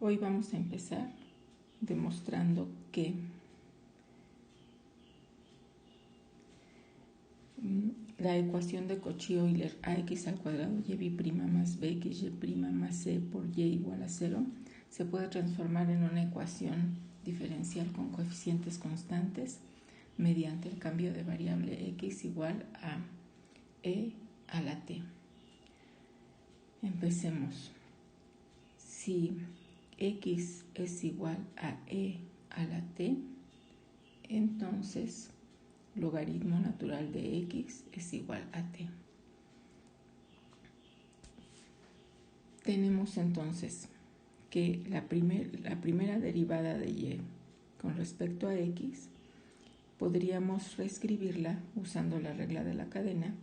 Hoy vamos a empezar demostrando que la ecuación de Cauchy-Euler ax al cuadrado y' más bx y' más c por y igual a 0 se puede transformar en una ecuación diferencial con coeficientes constantes mediante el cambio de variable x igual a e a la t. Empecemos. Si x es igual a e a la t, entonces logaritmo natural de x es igual a t. Tenemos entonces que la primera derivada de y con respecto a x podríamos reescribirla usando la regla de la cadena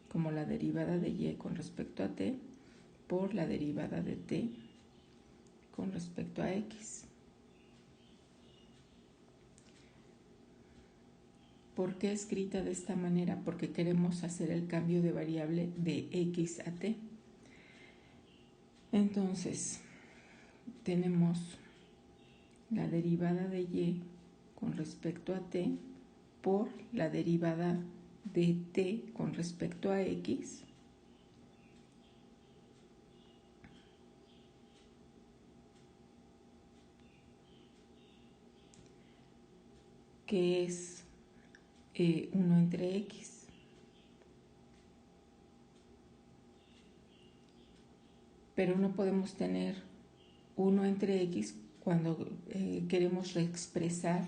como la derivada de y con respecto a t por la derivada de t con respecto a x. ¿Por qué escrita de esta manera? Porque queremos hacer el cambio de variable de x a t. Entonces, tenemos la derivada de y con respecto a t por la derivada de t con respecto a x, que es 1 entre x. Pero no podemos tener 1 entre x cuando queremos reexpresar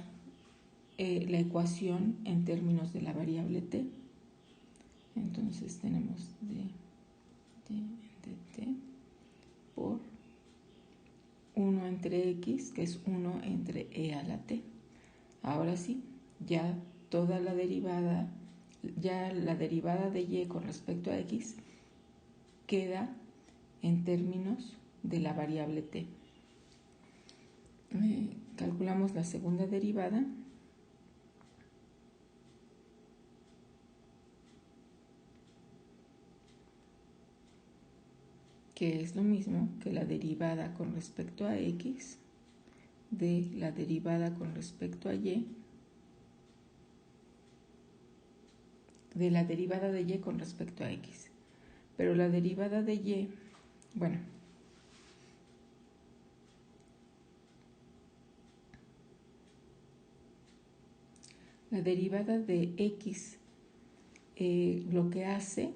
la ecuación en términos de la variable t. Entonces tenemos t por 1 entre x, que es 1 entre e a la t. Ahora sí, ya toda la derivada, ya la derivada de y con respecto a x queda en términos de la variable t. Calculamos la segunda derivada, que es lo mismo que la derivada con respecto a x de la derivada con respecto a y, de la derivada de y con respecto a x. Pero la derivada de y, bueno, la derivada de x lo que hace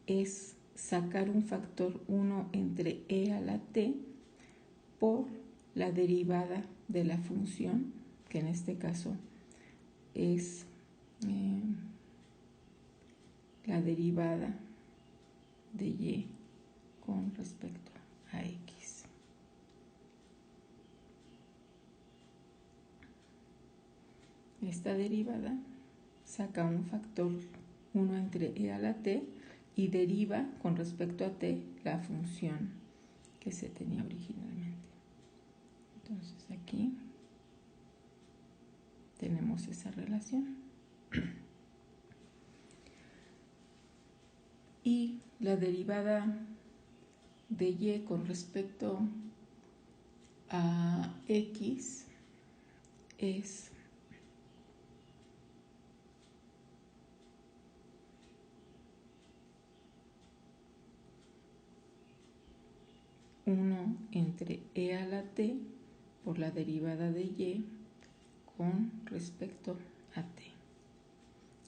es sacar un factor 1 entre e a la t por la derivada de la función, que en este caso es la derivada de y con respecto a x. Esta derivada saca un factor 1 entre e a la t y deriva con respecto a t la función que se tenía originalmente. Entonces aquí tenemos esa relación. Y la derivada de y con respecto a x es uno entre e a la t por la derivada de y con respecto a t,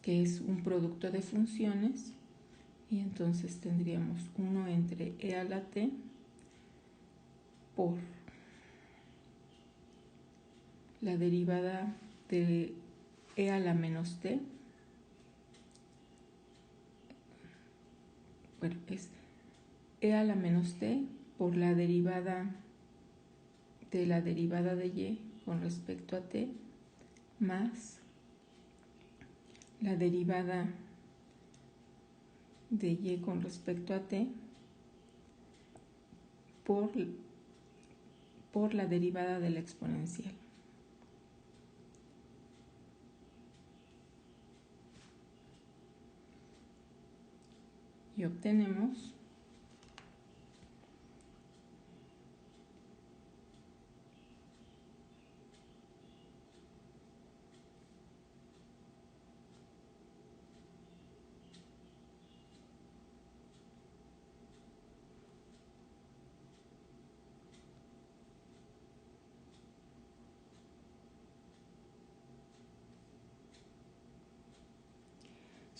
que es un producto de funciones, y entonces tendríamos 1 entre e a la t por la derivada de e a la menos t, bueno, es e a la menos t por la derivada de y con respecto a t más la derivada de y con respecto a t por la derivada de la exponencial. Y obtenemos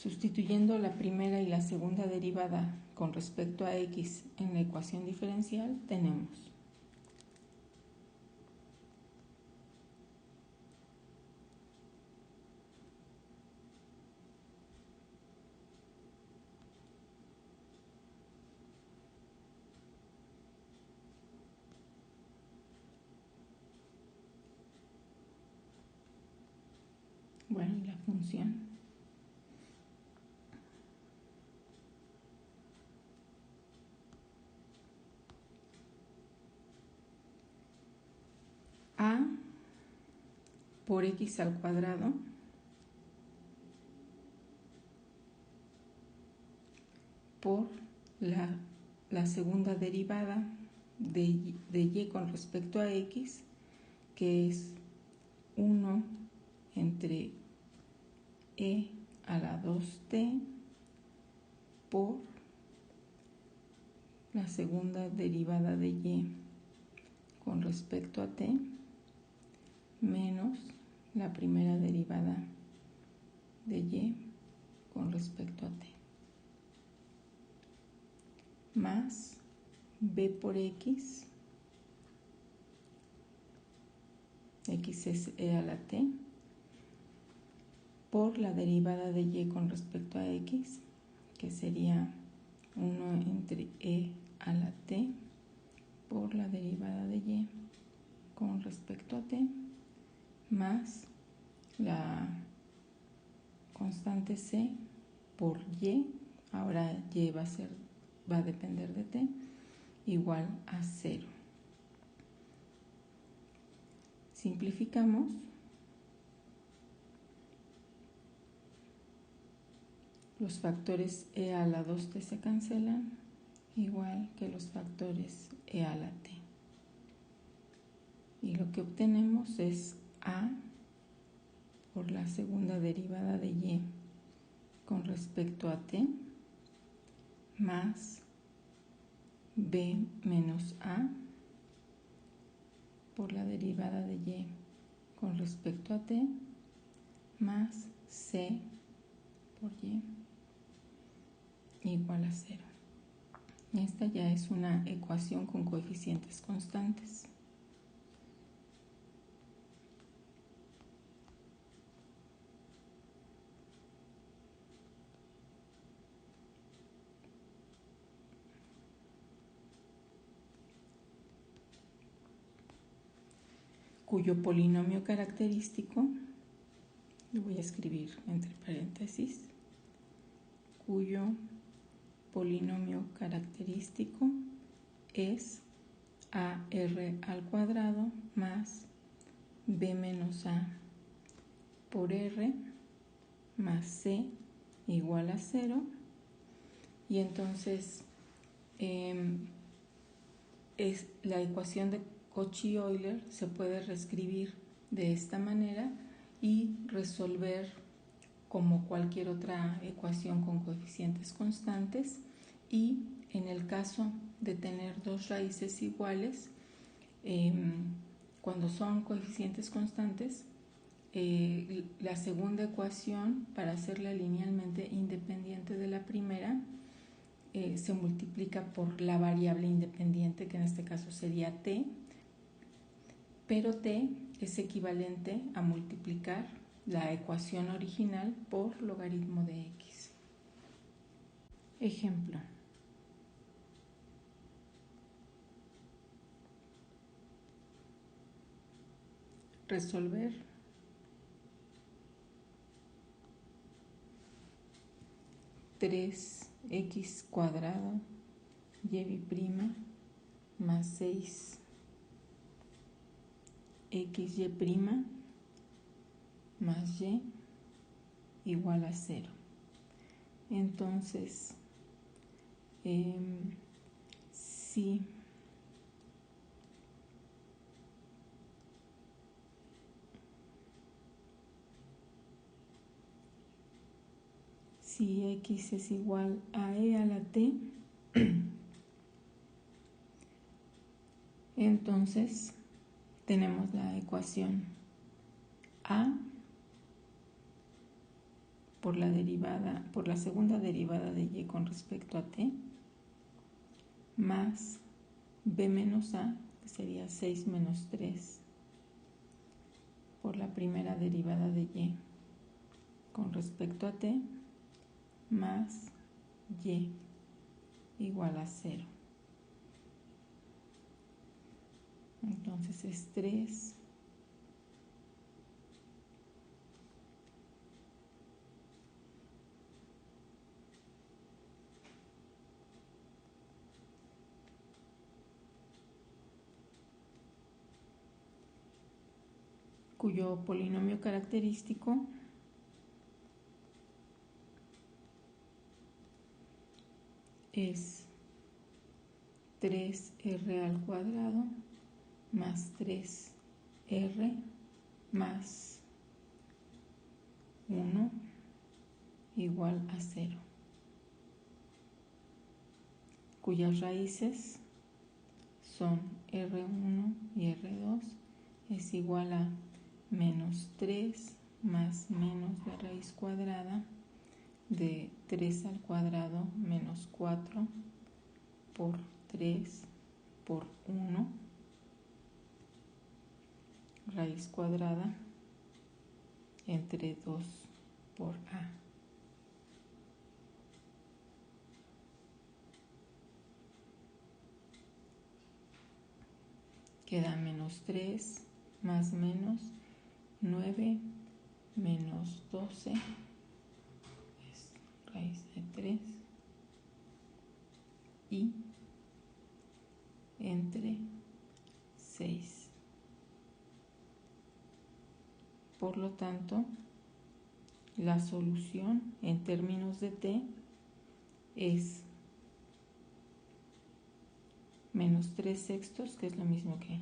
Sustituyendo la primera y la segunda derivada con respecto a x en la ecuación diferencial, tenemos y la función a por x al cuadrado por la segunda derivada de y con respecto a x, que es 1 entre e a la 2t por la segunda derivada de y con respecto a t menos la primera derivada de y con respecto a t, más b por x es e a la t, por la derivada de y con respecto a x, que sería 1 entre e a la t por la derivada de y con respecto a t, más la constante c por y, ahora y va a depender de t, igual a 0. Simplificamos. Los factores e a la 2t se cancelan, igual que los factores e a la t. Y lo que obtenemos es a por la segunda derivada de y con respecto a t, más b menos a por la derivada de y con respecto a t, más c por y igual a 0. Esta ya es una ecuación con coeficientes constantes. Cuyo polinomio característico, lo voy a escribir entre paréntesis, cuyo polinomio característico es ar al cuadrado más b menos a por r más c igual a 0. Y entonces es la ecuación de Cauchy-Euler se puede reescribir de esta manera y resolver como cualquier otra ecuación con coeficientes constantes, y en el caso de tener dos raíces iguales, cuando son coeficientes constantes, la segunda ecuación, para hacerla linealmente independiente de la primera, se multiplica por la variable independiente, que en este caso sería t, pero t es equivalente a multiplicar la ecuación original por logaritmo de x. Ejemplo. Resolver 3x cuadrado y' más 6xy' más y igual a 0. Entonces, si x es igual a e a la t, entonces tenemos la ecuación a por la segunda derivada de y con respecto a t, más b menos a, que sería 6 menos 3, por la primera derivada de y con respecto a t, más y igual a 0. Entonces es 3 cuyo polinomio característico es 3r al cuadrado más 3r más 1 igual a 0, cuyas raíces son r1 y r2 es igual a menos 3 más menos la raíz cuadrada de 3 al cuadrado menos 4 por 3 por 1 raíz cuadrada entre 2 por a. Queda menos 3 más menos 9 menos 12 es raíz de 3 y entre 6. Por lo tanto, la solución en términos de t es menos 3 sextos, que es lo mismo que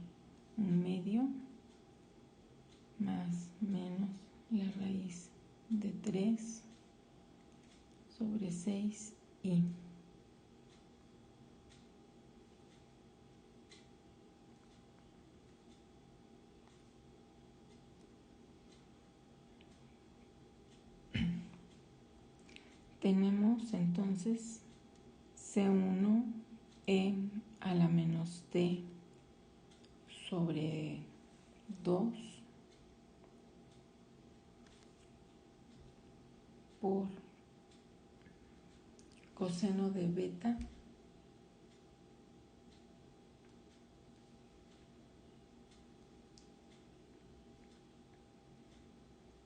1/2, más menos la raíz de 3 sobre 6 y tenemos entonces C1e a la menos t sobre 2 por coseno de beta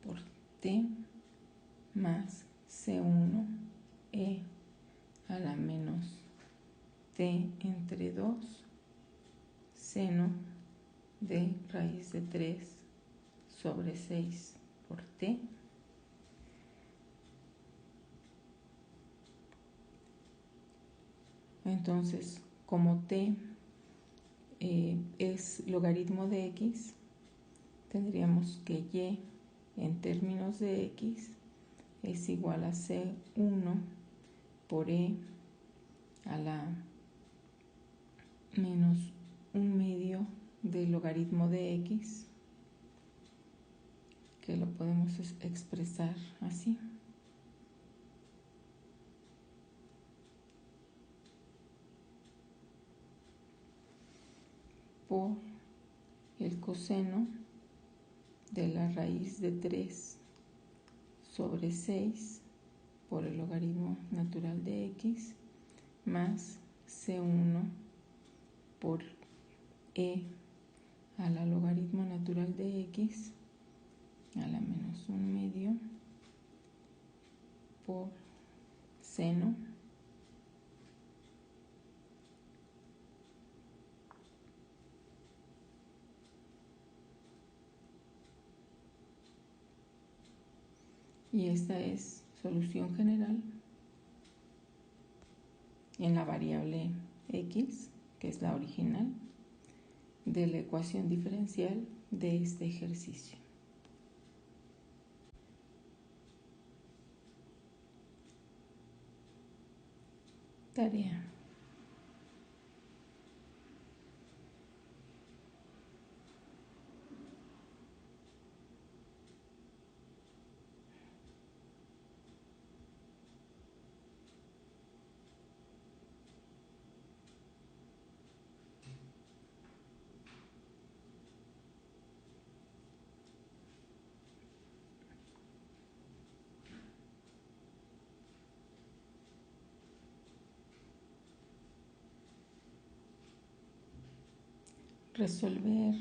por t más C1e a la menos t entre 2 seno de raíz de 3 sobre 6 por t. Entonces, como t es logaritmo de x, tendríamos que y en términos de x es igual a C1 por e a la menos 1/2 del logaritmo de x, que lo podemos expresar así. Por el coseno de la raíz de 3 sobre 6 por el logaritmo natural de x más C1 por e a la logaritmo natural de x a la menos 1/2 por seno y esta es solución general en la variable x, que es la original, de la ecuación diferencial de este ejercicio. Tarea. resolver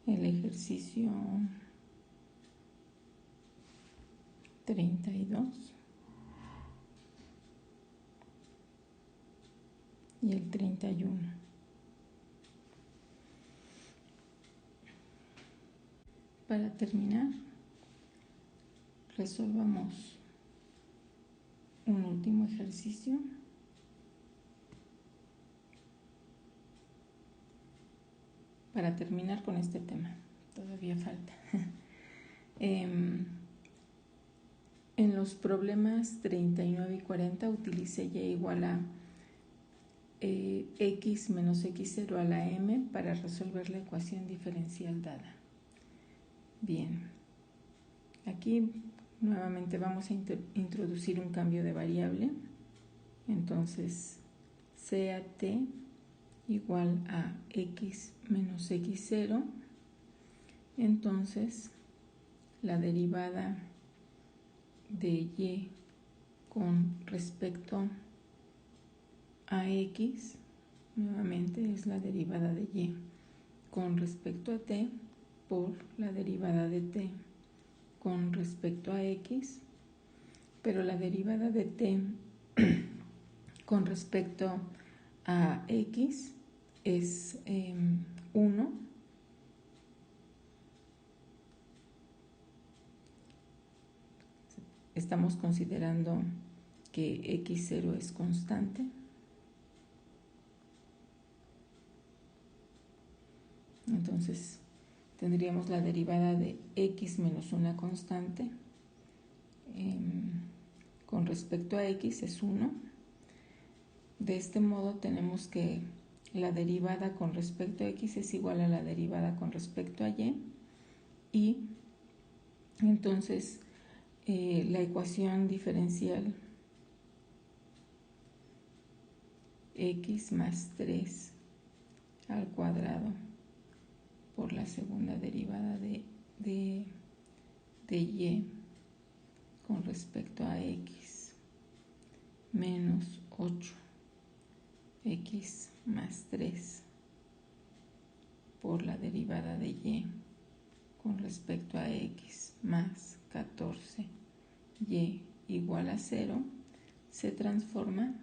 el ejercicio 32 y el 31. Para terminar, resolvamos un último ejercicio. Para terminar con este tema, todavía falta. En los problemas 39 y 40 utilicé y igual a x menos x0 a la m para resolver la ecuación diferencial dada. Bien, aquí nuevamente vamos a introducir un cambio de variable. Entonces, sea t igual a x menos x0, entonces la derivada de y con respecto a x, nuevamente es la derivada de y con respecto a t por la derivada de t con respecto a x, pero la derivada de t con respecto a x es 1. Estamos considerando que x0 es constante. Entonces tendríamos la derivada de x menos una constante con respecto a x es 1. De este modo tenemos que la derivada con respecto a x es igual a la derivada con respecto a y entonces la ecuación diferencial x más 3 al cuadrado por la segunda derivada de y con respecto a x menos 8x más 3 por la derivada de y con respecto a x más 14y igual a 0 se transforma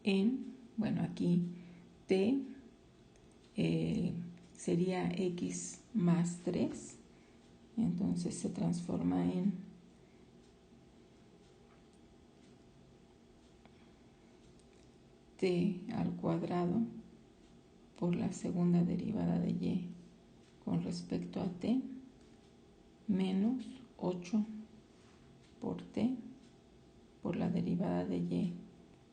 en, bueno, aquí t sería x más 3, entonces se transforma en t al cuadrado por la segunda derivada de y con respecto a t menos 8 por t por la derivada de y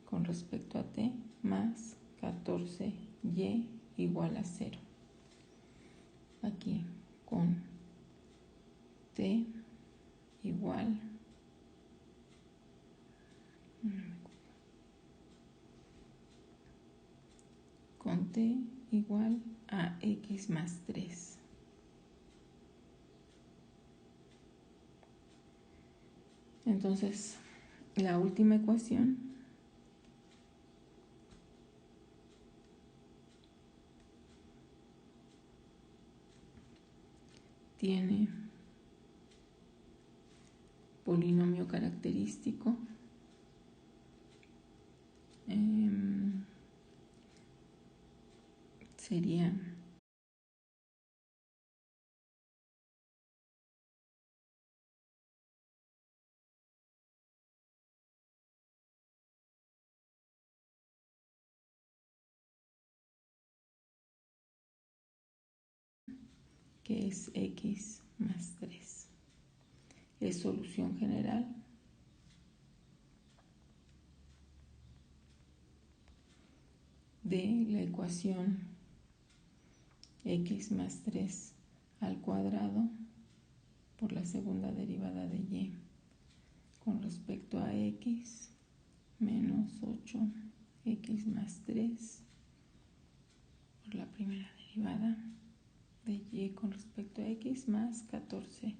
con respecto a t más 14y igual a 0. Aquí con t igual a x más 3. Entonces, la última ecuación tiene polinomio característico sería que es x más 3. Es solución general de la ecuación x más 3 al cuadrado por la segunda derivada de y con respecto a x menos 8x más 3 por la primera derivada de y con respecto a x más 14y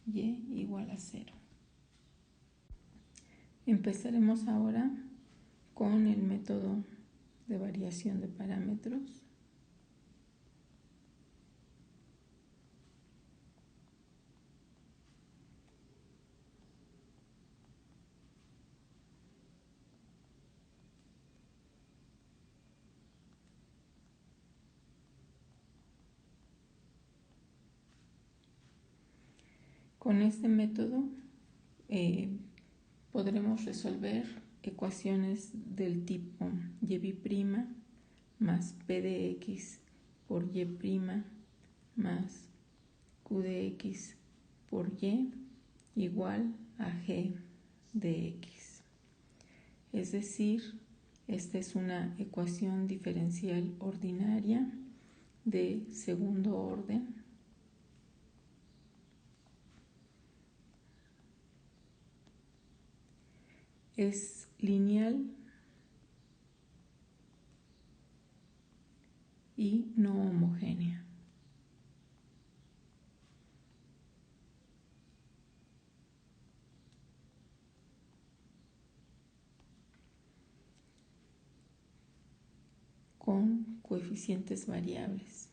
igual a 0. Empezaremos ahora con el método de variación de parámetros. Con este método podremos resolver ecuaciones del tipo y' más p de x por y' más q de x por y igual a g de x. Es decir, esta es una ecuación diferencial ordinaria de segundo orden. Es lineal y no homogénea. Con coeficientes variables.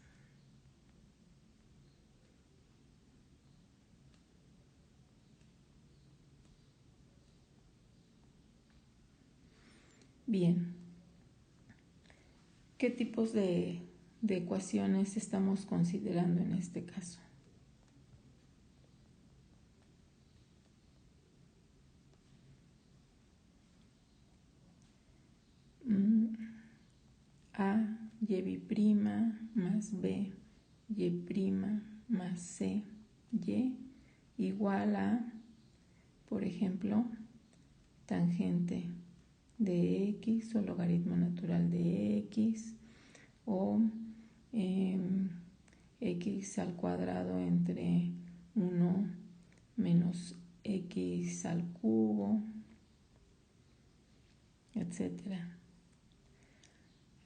Bien, ¿qué tipos de ecuaciones estamos considerando en este caso? A, y' más b, y' más c, y igual a, por ejemplo, tangente de x o logaritmo natural de x o x al cuadrado entre 1 menos x al cubo, etc.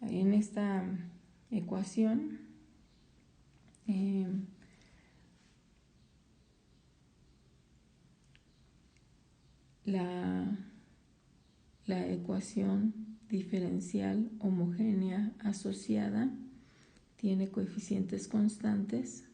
En esta ecuación la ecuación diferencial homogénea asociada tiene coeficientes constantes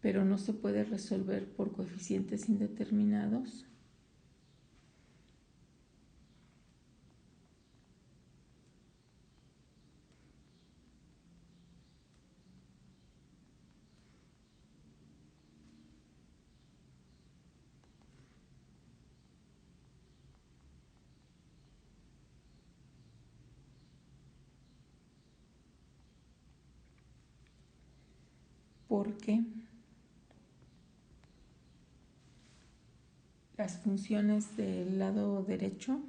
pero no se puede resolver por coeficientes indeterminados. Porque las funciones del lado derecho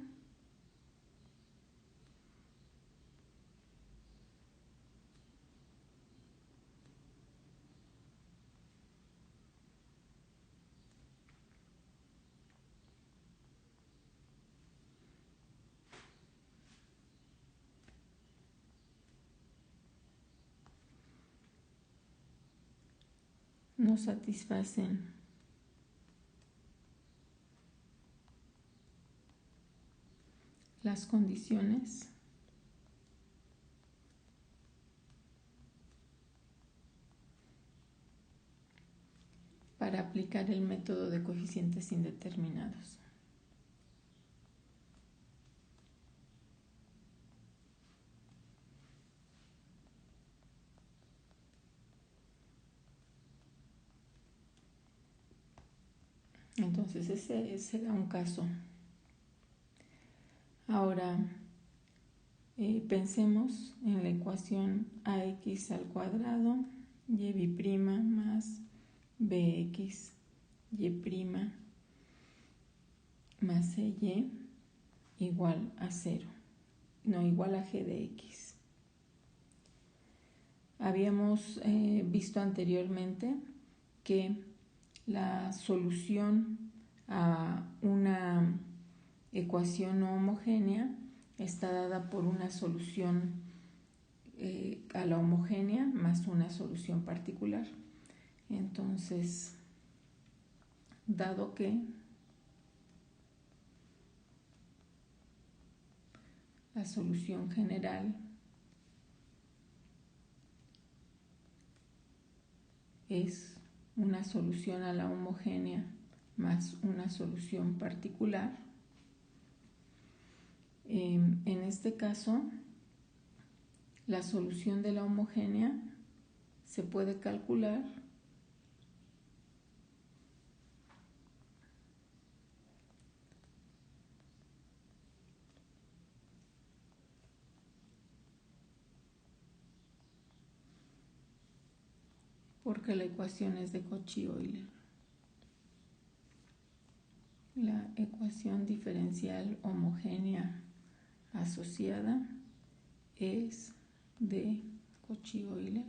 no satisfacen las condiciones para aplicar el método de coeficientes indeterminados. Entonces ese será un caso. Ahora pensemos en la ecuación ax al cuadrado y' más bx y' más cy igual a 0, no igual a g de x. Habíamos visto anteriormente que la solución a una ecuación no homogénea está dada por una solución a la homogénea más una solución particular. Entonces, dado que la solución general es una solución a la homogénea más una solución particular, en este caso, la solución de la homogénea se puede calcular porque la ecuación es de Cauchy-Euler. La ecuación diferencial homogénea asociada es de Cauchy-Euler.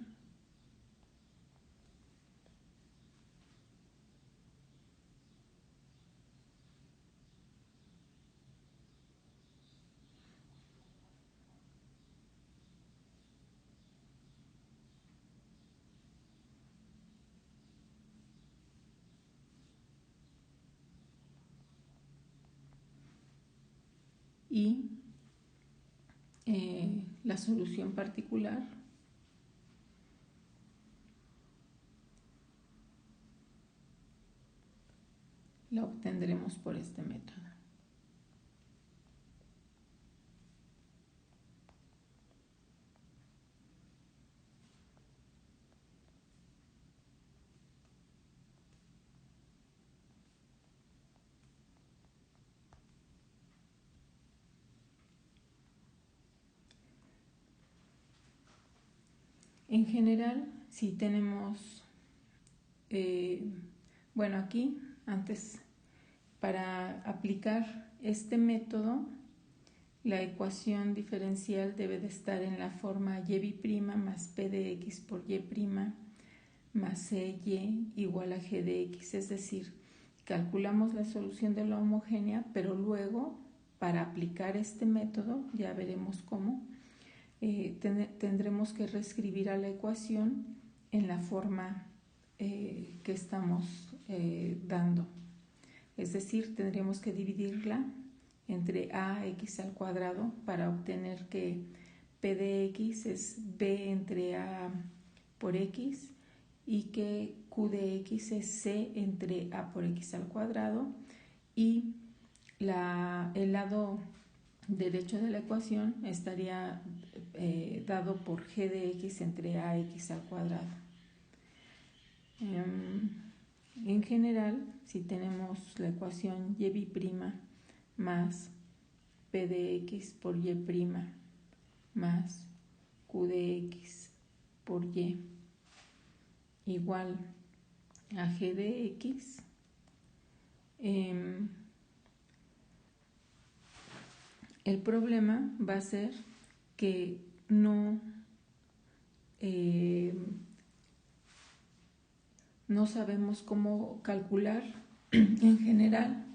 Y la solución particular la obtendremos por este método. En general, si tenemos, bueno, aquí antes, para aplicar este método, la ecuación diferencial debe de estar en la forma y' más p de x por y' más cy igual a g de x, es decir, calculamos la solución de la homogénea, pero luego, para aplicar este método, ya veremos cómo, tendremos que reescribir a la ecuación en la forma que estamos dando. Es decir, tendríamos que dividirla entre ax al cuadrado para obtener que p de x es b entre a por x y que q de x es c entre a por x al cuadrado, y el lado derecho de la ecuación estaría dado por g de x entre ax al cuadrado. En general, si tenemos la ecuación y' más p de x por y' más q de x por y igual a g de x, el problema va a ser que no sabemos cómo calcular en general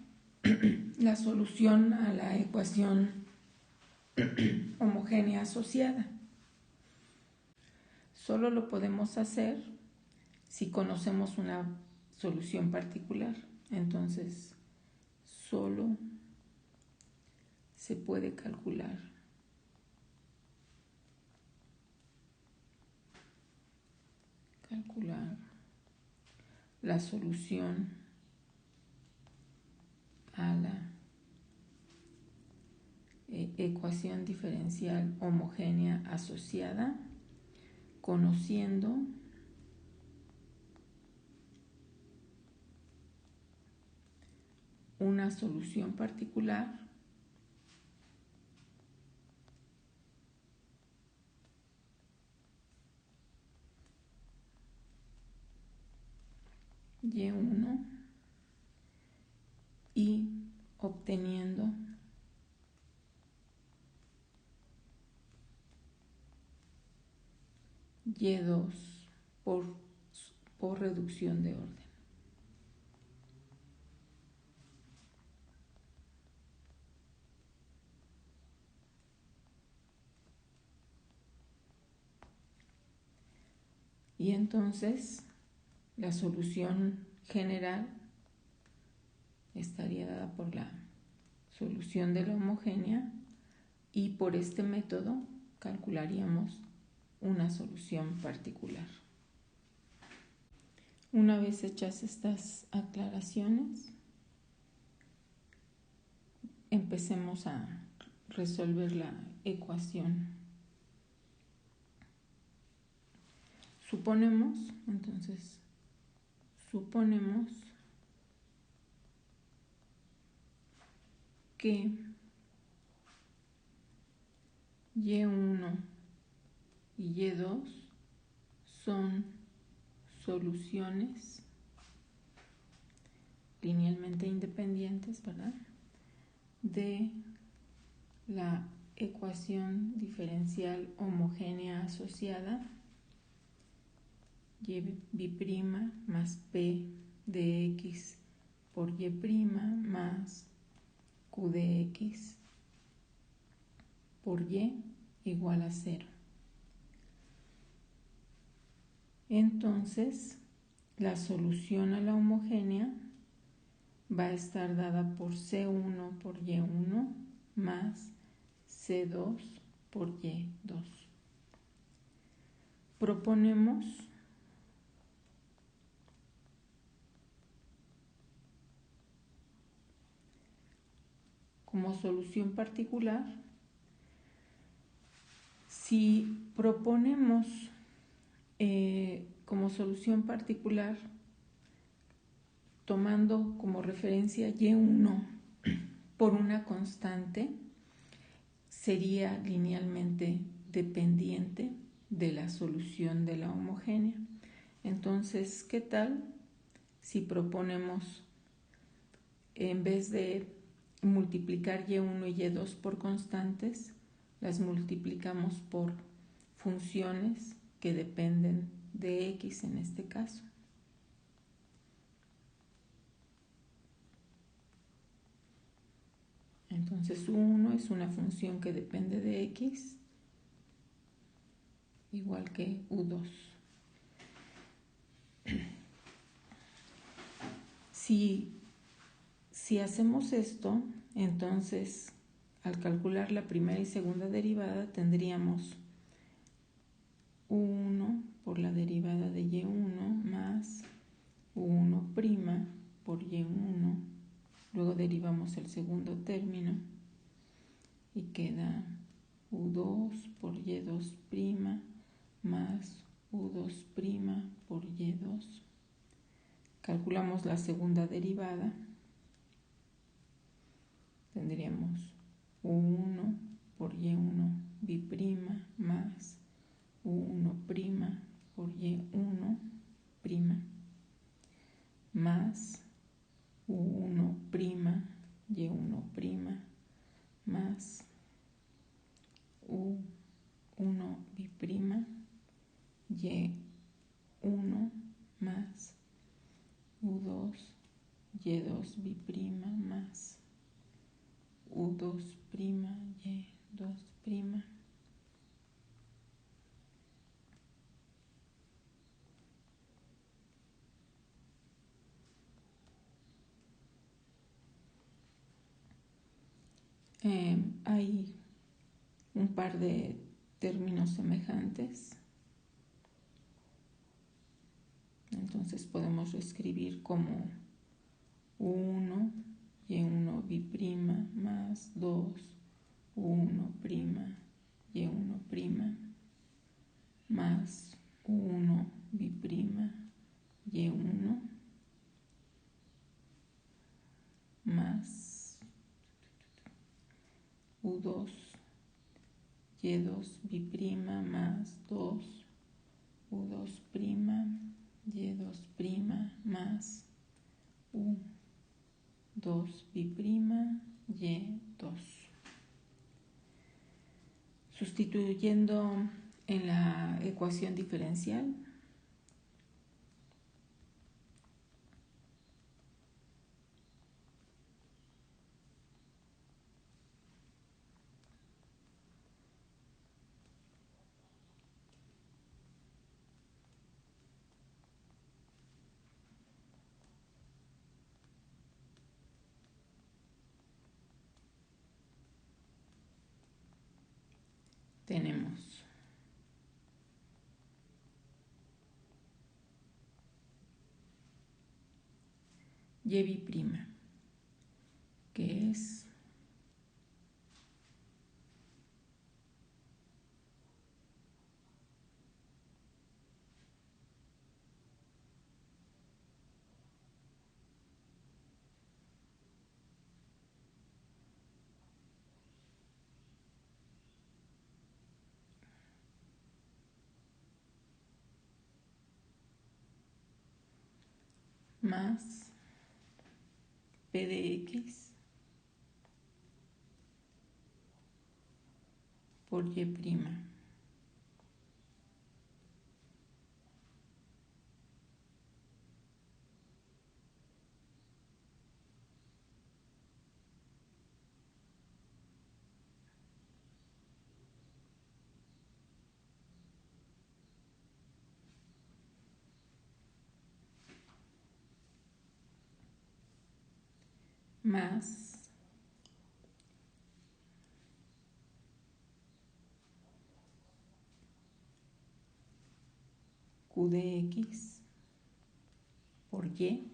la solución a la ecuación homogénea asociada. Solo lo podemos hacer si conocemos una solución particular. Entonces, solo se puede calcular la solución a la ecuación diferencial homogénea asociada conociendo una solución particular y1 y obteniendo y2 por reducción de orden. Y entonces la solución general estaría dada por la solución de la homogénea, y por este método calcularíamos una solución particular. Una vez hechas estas aclaraciones, empecemos a resolver la ecuación. Suponemos que Y1 y Y2 son soluciones linealmente independientes, ¿verdad?, de la ecuación diferencial homogénea asociada y' más p de x por y' más q de x por y igual a 0. Entonces, la solución a la homogénea va a estar dada por C1 por Y1 más C2 por Y2. Proponemos como solución particular, si proponemos como solución particular, tomando como referencia Y1 por una constante, sería linealmente dependiente de la solución de la homogénea. Entonces, ¿qué tal si proponemos, en vez de multiplicar Y1 y Y2 por constantes, las multiplicamos por funciones que dependen de X en este caso? Entonces U1 es una función que depende de X, igual que U2. Si hacemos esto, entonces al calcular la primera y segunda derivada tendríamos U1 por la derivada de Y1 más U1' por Y1. Luego derivamos el segundo término y queda U2 por Y2' más U2' por Y2. Calculamos la segunda derivada. Tendríamos U1 por Y1 bi' más U1' por Y1' más U1' Y1' más U1 bi' Y1 más U2 Y2 bi' más U2' Y2'. Hay un par de términos semejantes, entonces podemos escribir como U1 Y1 bi' más 2 U1' Y1' más U1 bi' Y1 más U2 Y2 bi' más 2 U2' Y2' más U2 bi' Y2. Sustituyendo en la ecuación diferencial, tenemos y', que es más P de X por Y'. Más Q de X por Y,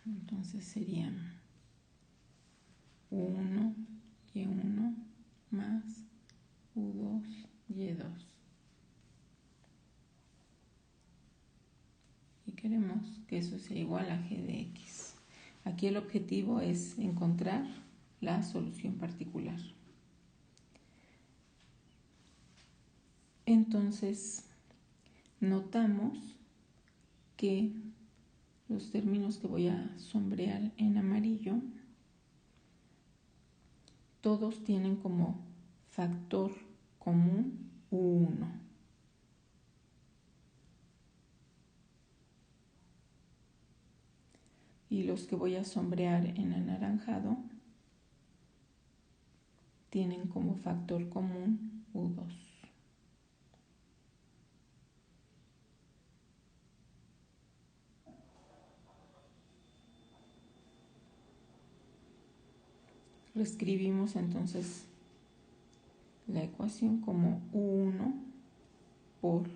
entonces serían U1, Y1 más U2, Y2. Y queremos que eso sea igual a G de X. Aquí el objetivo es encontrar la solución particular. Entonces, notamos que los términos que voy a sombrear en amarillo, todos tienen como factor común U1. Y los que voy a sombrear en anaranjado tienen como factor común U2. Reescribimos entonces la ecuación como U1 por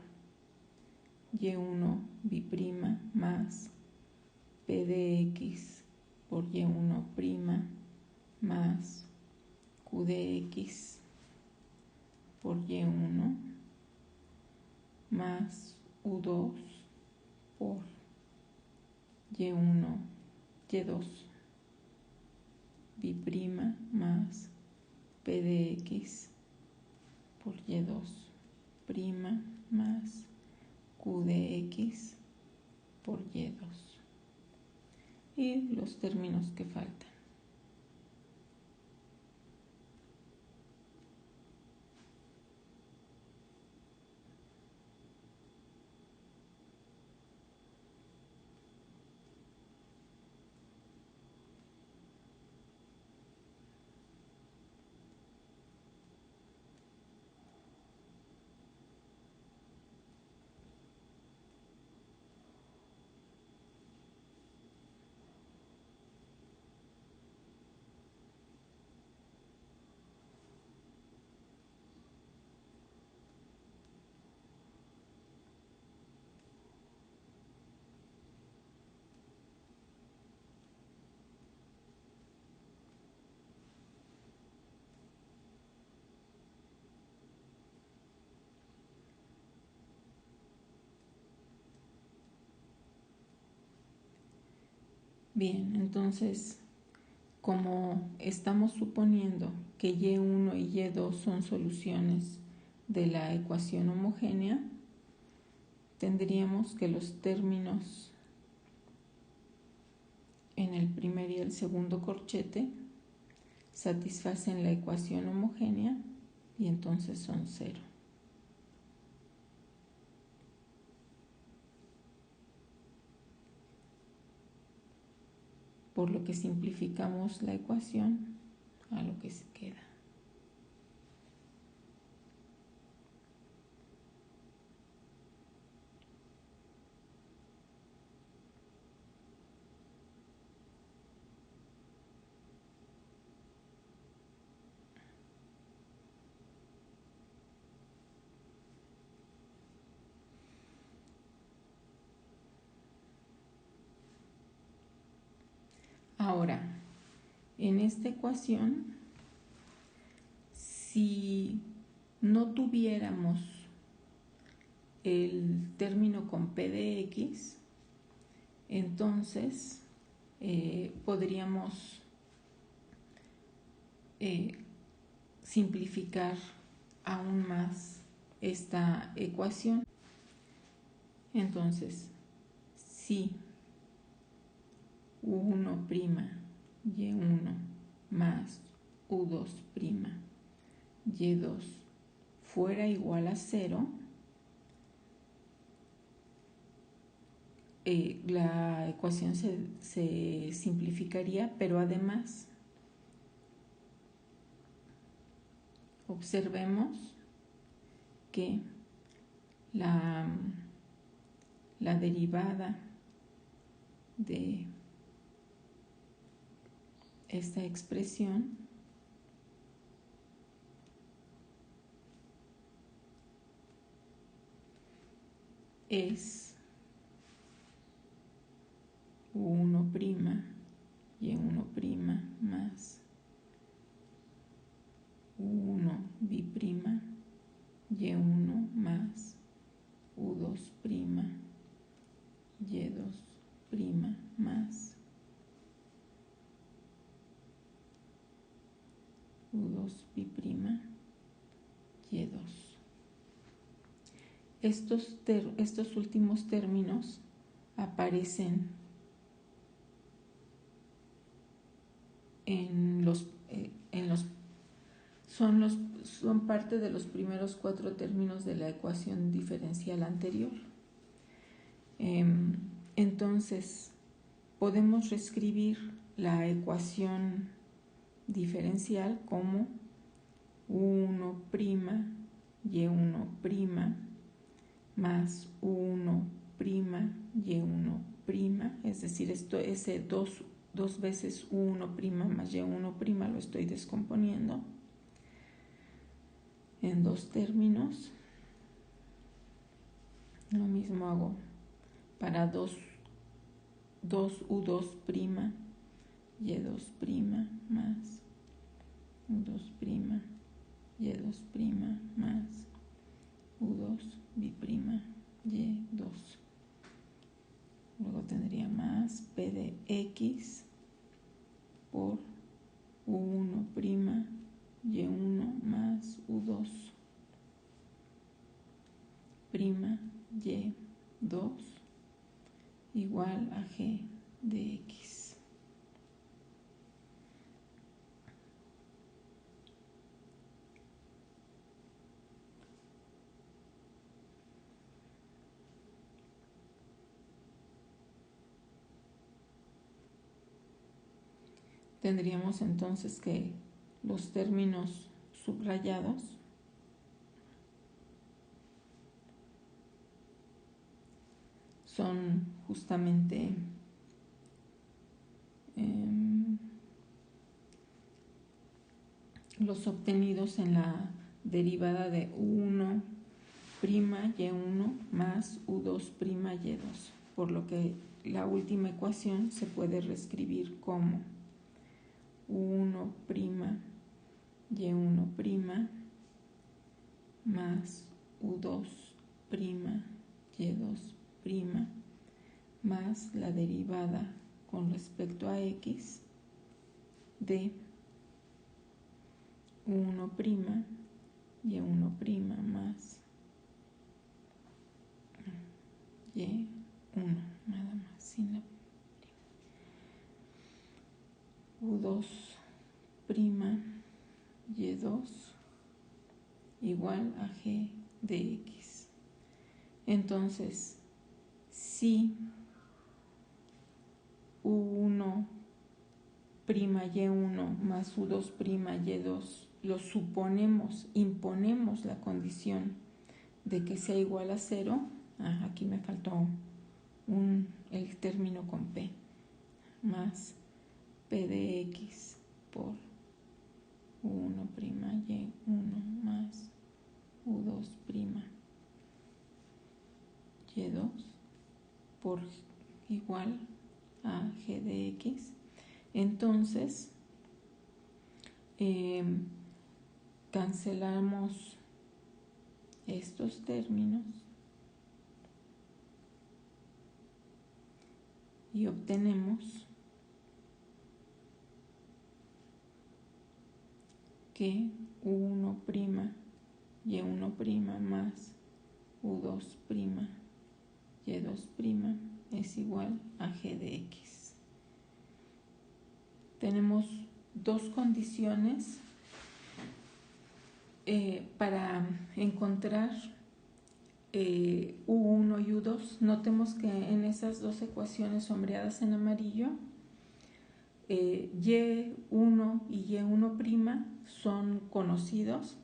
Y1 B' más P de X por Y1' más Q de X por Y1 más U2 por Y1, Y2 B' más P de X por Y2' más Q de X por Y2. Y los términos que faltan. Bien, entonces, como estamos suponiendo que Y1 y Y2 son soluciones de la ecuación homogénea, tendríamos que los términos en el primer y el segundo corchete satisfacen la ecuación homogénea y entonces son 0. Por lo que simplificamos la ecuación a lo que se queda. Ahora, en esta ecuación, si no tuviéramos el término con p de x, entonces podríamos simplificar aún más esta ecuación. Entonces, si u1' y1 más u2' y2 fuera igual a 0, la ecuación se simplificaría, pero además observemos que la derivada de esta expresión es u1' y1' más u1 b'y1 más u2' y2' más u2 b'y y2. Estos últimos términos aparecen son parte de los primeros 4 términos de la ecuación diferencial anterior. Entonces, podemos reescribir la ecuación diferencial como u1' y1' más u1' y1', es decir, ese dos veces u1' más y1' lo estoy descomponiendo en 2 términos. Lo mismo hago para 2u2' y2' más u2' y2' más u2 b'y y2. Luego tendría más p de x por u1' y1 más u2' y2 igual a g de x. Tendríamos entonces que los términos subrayados son justamente los obtenidos en la derivada de u1' y1 más u2' y2, por lo que la última ecuación se puede reescribir como u1' y1' más u2' y2' más la derivada con respecto a x de u1' y1' más y1, nada más, sin la u2' y2 igual a g de x. Entonces, si u1' y1 más u2' y2 lo suponemos, imponemos la condición de que sea igual a 0, aquí me faltó el término con p, más p de x por u1' y1 más u2' y2 por igual a g de x. Entonces, cancelamos estos términos y obtenemos que U1', Y1' más U2', Y2' es igual a G de X. Tenemos dos condiciones para encontrar U1 y U2. Notemos que en esas dos ecuaciones sombreadas en amarillo, Y1 y Y1' son conocidos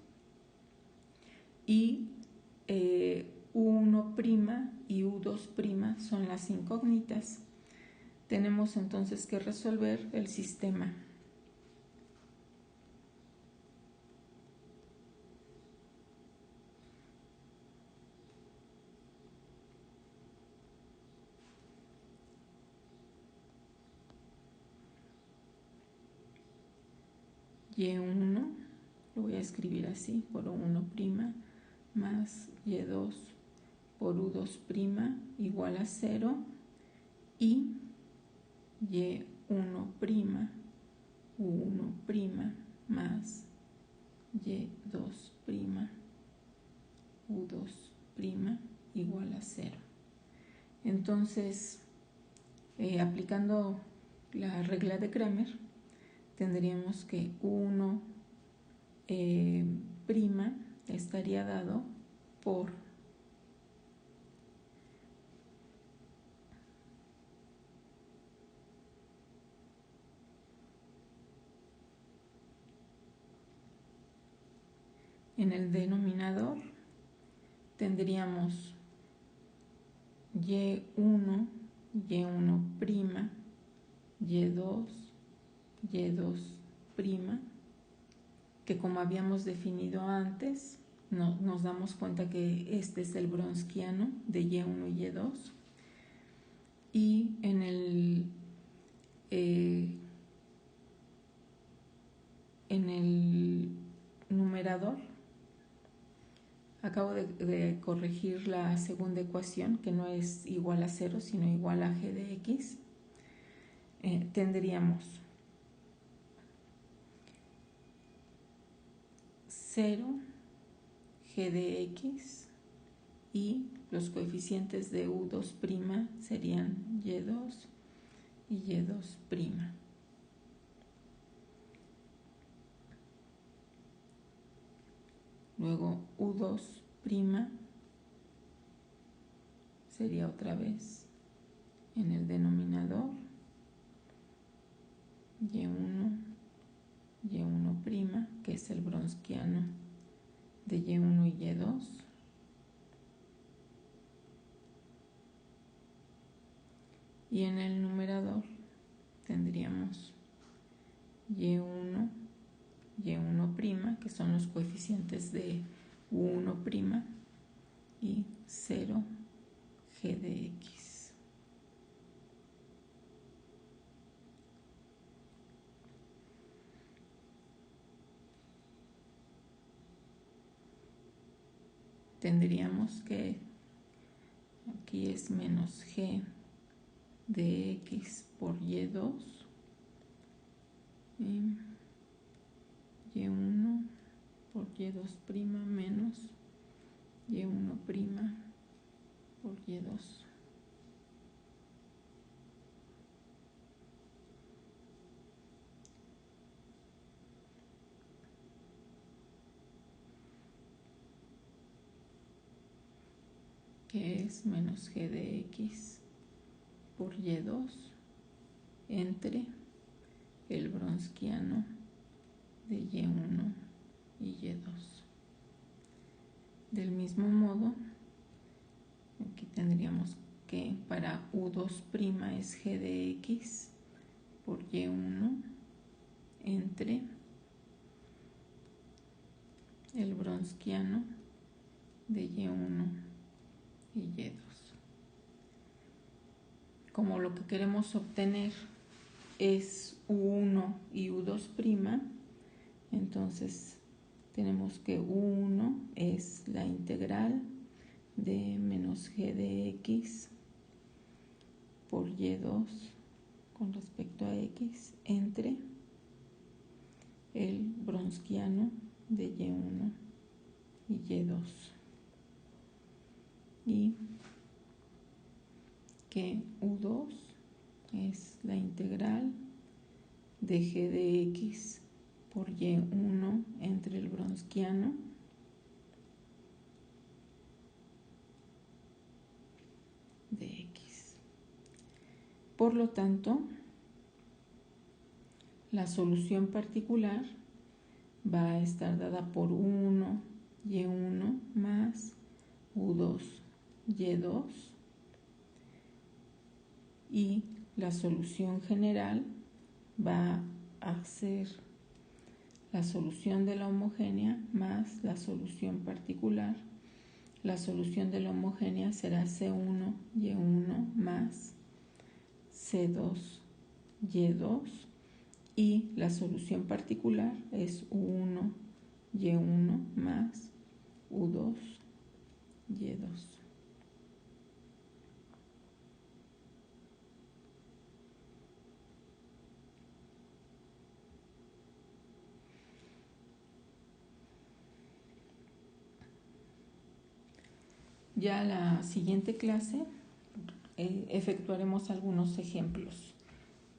y U1' y U2' son las incógnitas. Tenemos entonces que resolver el sistema. Y1 lo voy a escribir así, por U1' más Y2 por U2' igual a 0 y Y1', U1' más Y2', U2' igual a 0. Entonces, aplicando la regla de Cramer, tendríamos que U1' estaría dado por en el denominador tendríamos Y1, Y1', Y2, Y2', que como habíamos definido antes, nos damos cuenta que este es el Wronskiano de Y1 y Y2. Y en el numerador acabo de corregir la segunda ecuación, que no es igual a 0, sino igual a G de X. Tendríamos 0 G de X y los coeficientes de U2' serían Y2 y Y2'. Luego U2' sería otra vez en el denominador Y1, Y1', que es el Wronskiano de Y1 y Y2. Y en el numerador tendríamos Y1, Y1', que son los coeficientes de U1' y 0 G de X. Tendríamos que aquí es menos G de X por Y2 y Y1 por Y2' menos Y1' por Y2. Que es menos G de X por Y2 entre el Wronskiano de Y1 y Y2. Del mismo modo, aquí tendríamos que para U2' es G de X por Y1 entre el Wronskiano de Y1 y Y2. Como lo que queremos obtener es U1 y U2', entonces tenemos que U1 es la integral de menos g de x por y2 con respecto a x entre el Wronskiano de y1 y y2, y que U2 es la integral de g de x por y1 entre el Wronskiano de x. Por lo tanto, la solución particular va a estar dada por U1, y1 más U2, y2, y la solución general va a ser la solución de la homogénea más la solución particular. La solución de la homogénea será C1, y1 más C2, y2, y la solución particular es U1, y1 más U2, y2. Ya la siguiente clase efectuaremos algunos ejemplos.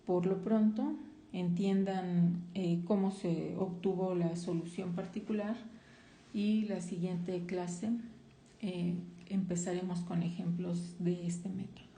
Por lo pronto, entiendan cómo se obtuvo la solución particular, y la siguiente clase empezaremos con ejemplos de este método.